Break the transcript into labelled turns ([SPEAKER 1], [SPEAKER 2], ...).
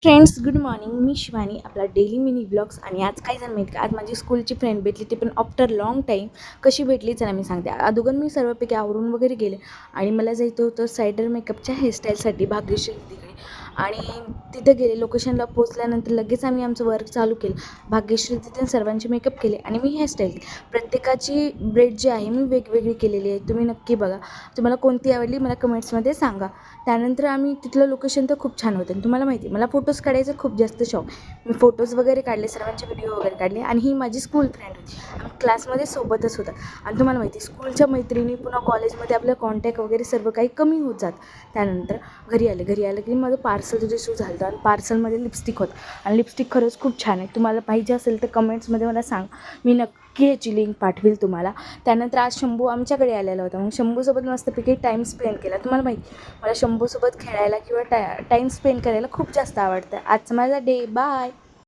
[SPEAKER 1] Friends, good morning. मी शिवानी, आपला daily mini blogs. आणि आज काय झालं माहीत का, आज माझी स्कूलची फ्रेंड भेटली, ती पण आफ्टर लाँग टाईम. कशी भेटली चला मी सांगते. अगोदर मी सर्वपैकी आवरून वगैरे गेले आणि मला जायचं होतं सायडर मेकअपच्या हेअरस्टाईलसाठी भाग्यश्री दीदीकडे. आणि तिथं गेले, लोकेशनला पोचल्यानंतर लगेच आम्ही आमचं वर्क चालू केलं. भाग्यश्री दीदीने सर्वांचे मेकअप केले आणि मी हेअरस्टाईल केली. प्रत्येकाची ब्रेड जी आहे मी वेगवेगळी केलेली आहे, तुम्ही नक्की बघा. तुम्हाला कोणती आवडली मला कमेंट्समध्ये सांगा. त्यानंतर आम्ही तिथलं लोकेशन तर खूप छान होतं आणि तुम्हाला माहिती आहे मला फोटोज काढायचा खूप जास्त शौक. मी फोटोज वगैरे काढले, सर्वांचे व्हिडिओ वगैरे काढले. आणि ही माझी स्कूल फ्रेंड होती, आम्ही क्लासमध्ये सोबतच होतात. आणि तुम्हाला माहिती आहे स्कूलच्या मैत्रिणी पुन्हा कॉलेजमध्ये आपलं कॉन्टॅक्ट वगैरे सर्व काही कमी होत जात. त्यानंतर घरी आलं की माझं पार्सल रिसीव झालं आणि पार्सलमध्ये लिपस्टिक होतं. आणि लिपस्टिक खरंच खूप छान आहे, तुम्हाला पाहिजे असेल तर कमेंट्समध्ये मला सांग, मी नक्की याची लिंक पाठवेल तुम्हाला. त्यानंतर आज शंभू आमच्याकडे आलेला होता, मग शंभूसोबत मस्तपैकी टाईम स्पेंड केला. तुम्हाला माहिती मला शंभूसोबत खेळायला किंवा टाईम स्पेंड करायला खूप जास्त आवडतं. आजचा माझा डे. बाय.